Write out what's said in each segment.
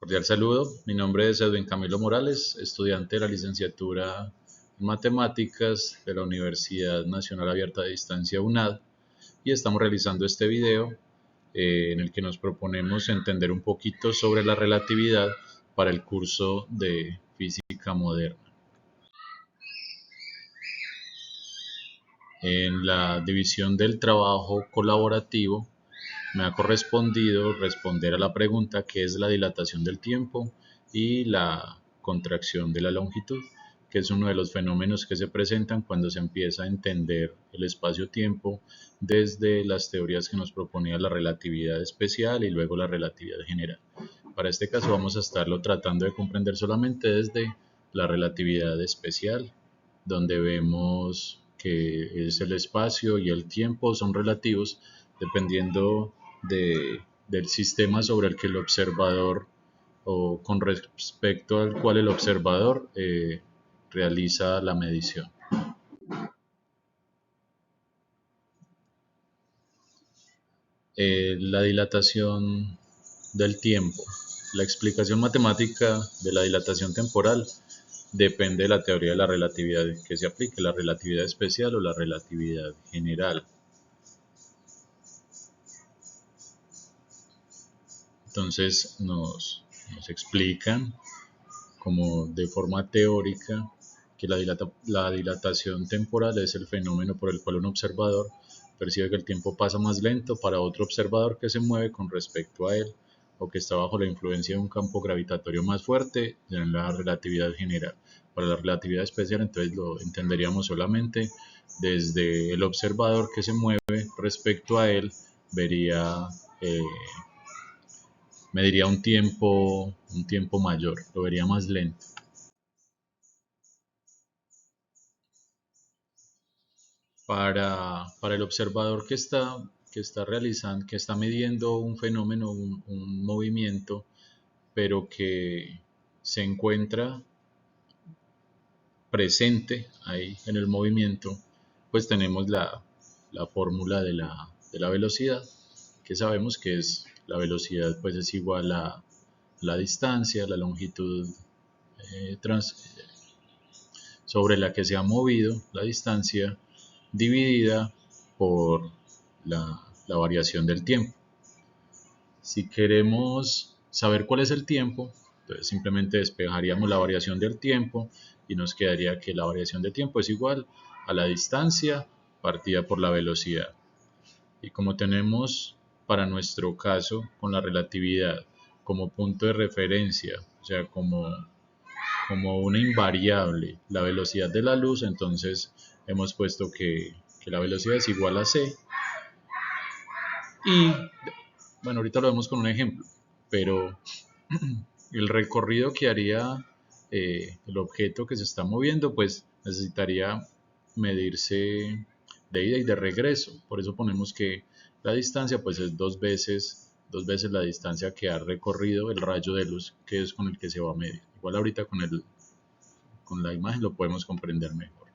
Cordial saludo, mi nombre es Edwin Camilo Morales, estudiante de la licenciatura en Matemáticas de la Universidad Nacional Abierta de Distancia UNAD, y estamos realizando este video en el que nos proponemos entender un poquito sobre la relatividad para el curso de Física Moderna. En la división del trabajo colaborativo me ha correspondido responder a la pregunta ¿qué es la dilatación del tiempo y la contracción de la longitud?, que es uno de los fenómenos que se presentan cuando se empieza a entender el espacio-tiempo desde las teorías que nos proponía la relatividad especial y luego la relatividad general. Para este caso vamos a estarlo tratando de comprender solamente desde la relatividad especial, donde vemos que es el espacio y el tiempo son relativos dependiendo del sistema sobre el que el observador o con respecto al cual el observador realiza la medición. La dilatación del tiempo. La explicación matemática de la dilatación temporal depende de la teoría de la relatividad que se aplique, la relatividad especial o la relatividad general. Entonces nos explican como de forma teórica que la dilatación temporal es el fenómeno por el cual un observador percibe que el tiempo pasa más lento para otro observador que se mueve con respecto a él o que está bajo la influencia de un campo gravitatorio más fuerte en la relatividad general. Para la relatividad especial entonces lo entenderíamos solamente desde el observador que se mueve respecto a él mediría un tiempo mayor, lo vería más lento. Para el observador que está midiendo un fenómeno, un movimiento, pero que se encuentra presente ahí en el movimiento, pues tenemos la fórmula de la velocidad, que sabemos que es la velocidad pues es igual a la distancia, la longitud sobre la que se ha movido, la distancia, dividida por la variación del tiempo. Si queremos saber cuál es el tiempo, entonces simplemente despejaríamos la variación del tiempo y nos quedaría que la variación de tiempo es igual a la distancia partida por la velocidad. Y como tenemos para nuestro caso con la relatividad como punto de referencia, o sea, como una invariable la velocidad de la luz, entonces hemos puesto que la velocidad es igual a c. Y bueno, ahorita lo vemos con un ejemplo, pero el recorrido que haría el objeto que se está moviendo, pues necesitaría medirse de ida y de regreso. Por eso ponemos que la distancia pues es dos veces la distancia que ha recorrido el rayo de luz, que es con el que se va a medir. Igual ahorita con la imagen lo podemos comprender mejor.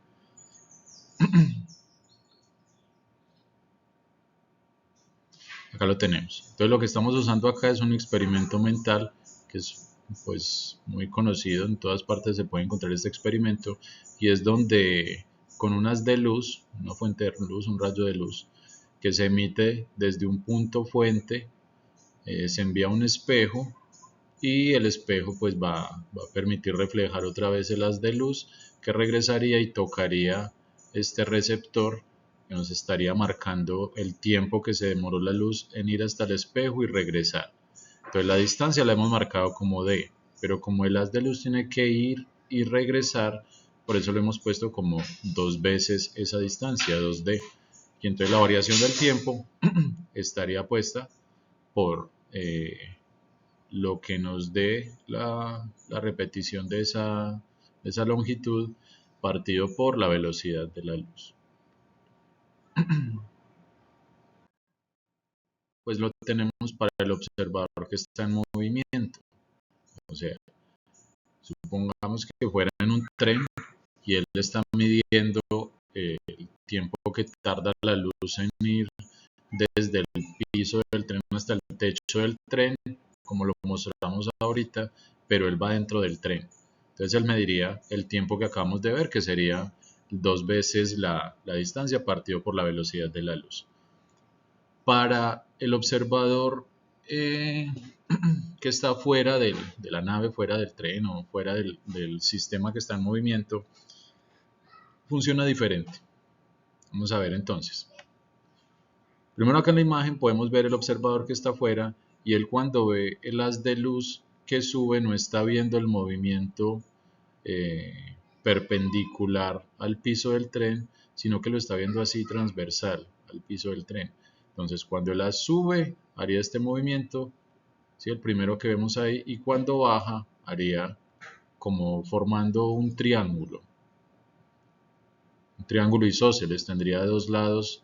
Acá lo tenemos. Entonces lo que estamos usando acá es un experimento mental que es pues muy conocido, en todas partes se puede encontrar este experimento, y es donde con un haz de luz, una fuente de luz, un rayo de luz que se emite desde un punto fuente, se envía a un espejo y el espejo pues va a permitir reflejar otra vez el haz de luz que regresaría y tocaría este receptor que nos estaría marcando el tiempo que se demoró la luz en ir hasta el espejo y regresar. Entonces la distancia la hemos marcado como d, pero como el haz de luz tiene que ir y regresar, por eso lo hemos puesto como dos veces esa distancia, 2d. Y entonces la variación del tiempo estaría puesta por lo que nos dé la repetición de esa longitud partido por la velocidad de la luz. Pues lo tenemos para el observador que está en movimiento. O sea, supongamos que fuera en un tren y él está midiendo el tiempo que tarda la luz en ir desde el piso del tren hasta el techo del tren, como lo mostramos ahorita, pero él va dentro del tren. Entonces él mediría el tiempo que acabamos de ver, que sería 2 veces la distancia partido por la velocidad de la luz. Para el observador que está fuera de la nave, fuera del tren o fuera del sistema que está en movimiento, funciona diferente. Vamos a ver entonces. Primero acá en la imagen podemos ver el observador que está afuera y él cuando ve el haz de luz que sube no está viendo el movimiento perpendicular al piso del tren, sino que lo está viendo así transversal al piso del tren. Entonces cuando el haz sube haría este movimiento, ¿sí? El primero que vemos ahí, y cuando baja haría como formando un triángulo isósceles, tendría dos lados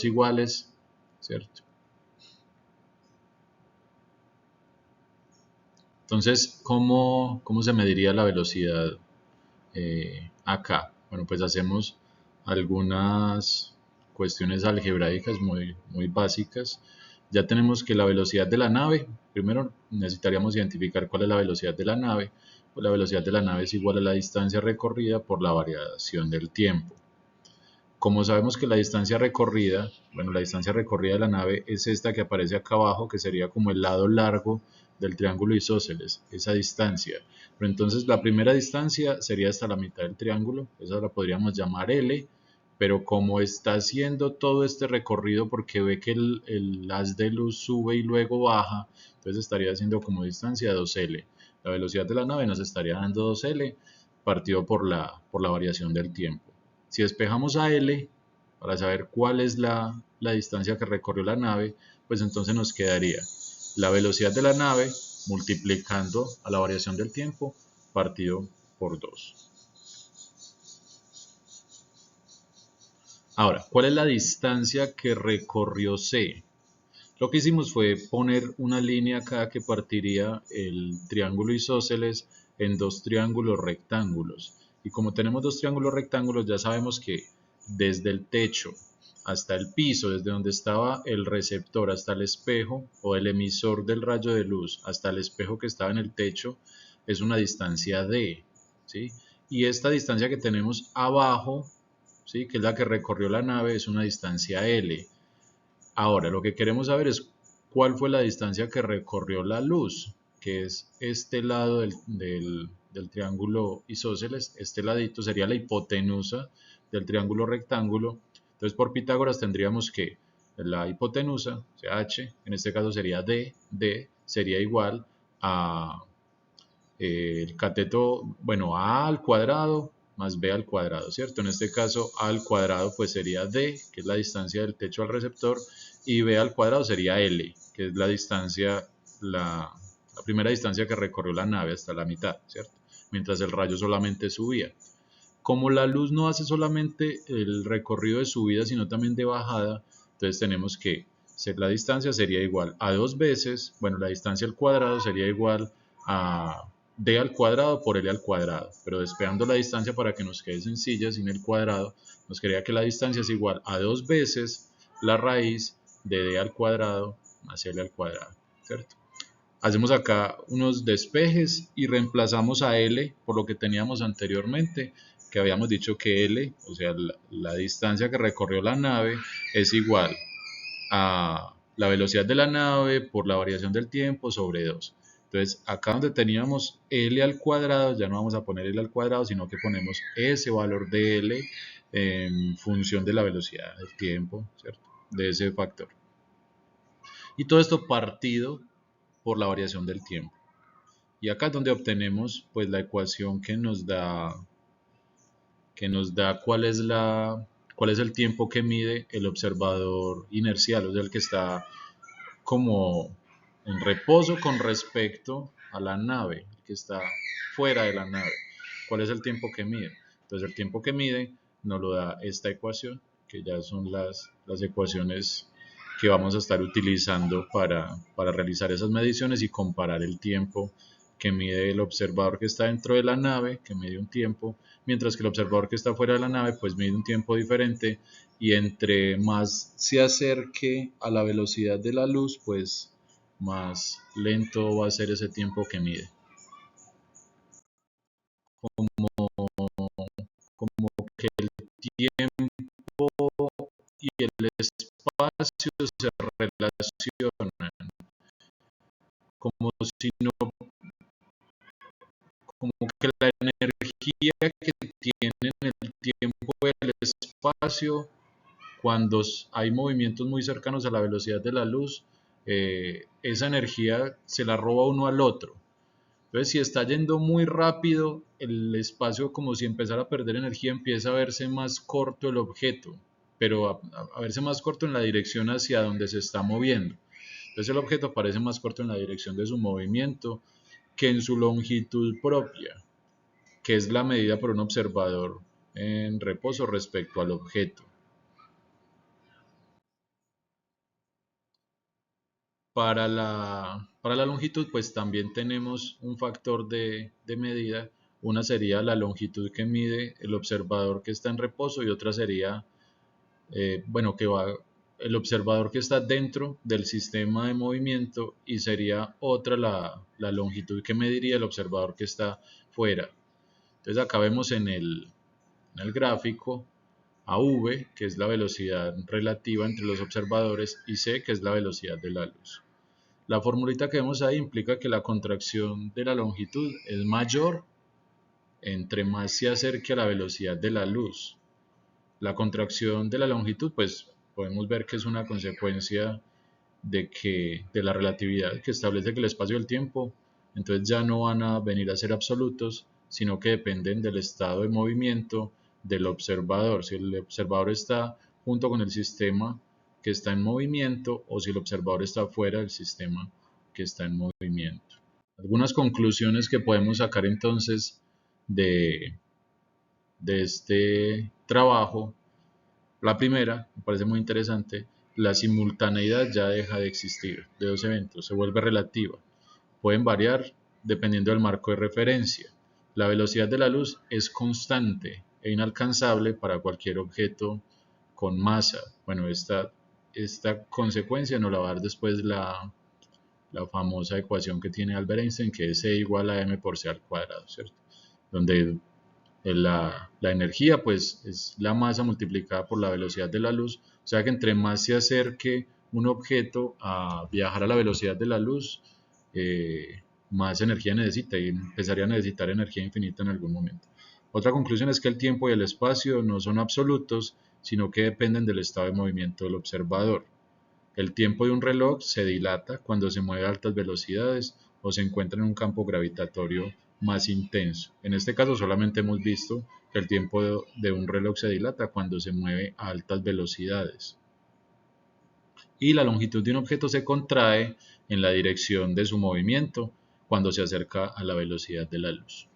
iguales, ¿cierto? Entonces, ¿cómo se mediría la velocidad acá? Bueno, pues hacemos algunas cuestiones algebraicas muy básicas. Ya tenemos que la velocidad de la nave, primero necesitaríamos identificar cuál es la velocidad de la nave. Pues la velocidad de la nave es igual a la distancia recorrida por la variación del tiempo. Como sabemos que la distancia recorrida, bueno, la distancia recorrida de la nave es esta que aparece acá abajo, que sería como el lado largo del triángulo isósceles, esa distancia. Pero entonces la primera distancia sería hasta la mitad del triángulo, esa la podríamos llamar L, pero como está haciendo todo este recorrido porque ve que el haz de luz sube y luego baja, entonces estaría haciendo como distancia 2L. La velocidad de la nave nos estaría dando 2L partido por la variación del tiempo. Si despejamos a L, para saber cuál es la distancia que recorrió la nave, pues entonces nos quedaría la velocidad de la nave multiplicando a la variación del tiempo partido por 2. Ahora, ¿cuál es la distancia que recorrió C? Lo que hicimos fue poner una línea acá que partiría el triángulo isósceles en dos triángulos rectángulos. Y como tenemos dos triángulos rectángulos, ya sabemos que desde el techo hasta el piso, desde donde estaba el receptor hasta el espejo o el emisor del rayo de luz hasta el espejo que estaba en el techo, es una distancia D, ¿sí? Y esta distancia que tenemos abajo, ¿sí?, que es la que recorrió la nave, es una distancia L. Ahora, lo que queremos saber es cuál fue la distancia que recorrió la luz, que es este lado del triángulo isósceles. Este ladito sería la hipotenusa del triángulo rectángulo. Entonces, por Pitágoras tendríamos que la hipotenusa, o sea, h, en este caso sería d sería igual a el cateto, bueno, a al cuadrado más b al cuadrado, ¿cierto? En este caso, a al cuadrado pues sería d, que es la distancia del techo al receptor, y b al cuadrado sería l, que es la distancia, la primera distancia que recorrió la nave hasta la mitad, ¿cierto? Mientras el rayo solamente subía. Como la luz no hace solamente el recorrido de subida, sino también de bajada, entonces tenemos que la distancia sería igual a 2 veces, bueno, la distancia al cuadrado sería igual a d al cuadrado por l al cuadrado, pero despejando la distancia para que nos quede sencilla sin el cuadrado, nos quedaría que la distancia es igual a 2 veces la raíz de d al cuadrado más l al cuadrado, ¿cierto? Hacemos acá unos despejes y reemplazamos a L por lo que teníamos anteriormente, que habíamos dicho que L, o sea, la distancia que recorrió la nave, es igual a la velocidad de la nave por la variación del tiempo sobre 2. Entonces, acá donde teníamos L al cuadrado, ya no vamos a poner L al cuadrado, sino que ponemos ese valor de L en función de la velocidad del tiempo, ¿cierto? De ese factor. Y todo esto partido por la variación del tiempo. Y acá es donde obtenemos pues la ecuación que nos da cuál es el tiempo que mide el observador inercial, o sea, el que está como en reposo con respecto a la nave, el que está fuera de la nave. ¿Cuál es el tiempo que mide? Entonces el tiempo que mide nos lo da esta ecuación, que ya son las ecuaciones que vamos a estar utilizando para realizar esas mediciones y comparar el tiempo que mide el observador que está dentro de la nave, que mide un tiempo, mientras que el observador que está fuera de la nave pues mide un tiempo diferente, y entre más se acerque a la velocidad de la luz pues más lento va a ser ese tiempo que mide. Como que el tiempo y el espacio se relacionan, como si no, como que la energía que tienen el tiempo y el espacio, cuando hay movimientos muy cercanos a la velocidad de la luz, esa energía se la roba uno al otro. Entonces, si está yendo muy rápido, el espacio, como si empezara a perder energía, empieza a verse más corto el objeto, pero a verse más corto en la dirección hacia donde se está moviendo. Entonces, el objeto parece más corto en la dirección de su movimiento que en su longitud propia, que es la medida por un observador en reposo respecto al objeto. Para la longitud, pues también tenemos un factor de medida. Una sería la longitud que mide el observador que está en reposo y otra sería, bueno, el observador que está dentro del sistema de movimiento y sería otra la longitud que mediría el observador que está fuera. Entonces acá vemos en el gráfico a v, que es la velocidad relativa entre los observadores, y c, que es la velocidad de la luz. La formulita que vemos ahí implica que la contracción de la longitud es mayor entre más se acerque a la velocidad de la luz. La contracción de la longitud, pues podemos ver que es una consecuencia de la relatividad, que establece que el espacio y el tiempo entonces ya no van a venir a ser absolutos, sino que dependen del estado de movimiento del observador. Si el observador está junto con el sistema que está en movimiento o si el observador está fuera del sistema que está en movimiento. Algunas conclusiones que podemos sacar entonces de este trabajo. La primera, me parece muy interesante, la simultaneidad ya deja de existir de dos eventos, se vuelve relativa. Pueden variar dependiendo del marco de referencia. La velocidad de la luz es constante e inalcanzable para cualquier objeto con masa. Bueno, esta consecuencia nos la va a dar después la famosa ecuación que tiene Albert Einstein, que es E igual a m por c al cuadrado, ¿cierto? Donde la energía pues es la masa multiplicada por la velocidad de la luz, o sea que entre más se acerque un objeto a viajar a la velocidad de la luz, más energía necesita y empezaría a necesitar energía infinita en algún momento. Otra conclusión es que el tiempo y el espacio no son absolutos, sino que dependen del estado de movimiento del observador. El tiempo de un reloj se dilata cuando se mueve a altas velocidades o se encuentra en un campo gravitatorio más intenso. En este caso solamente hemos visto que el tiempo de un reloj se dilata cuando se mueve a altas velocidades. Y la longitud de un objeto se contrae en la dirección de su movimiento cuando se acerca a la velocidad de la luz.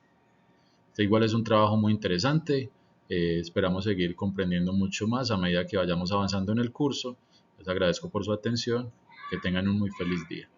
Este igual es un trabajo muy interesante. Esperamos seguir comprendiendo mucho más a medida que vayamos avanzando en el curso. Les agradezco por su atención. Que tengan un muy feliz día.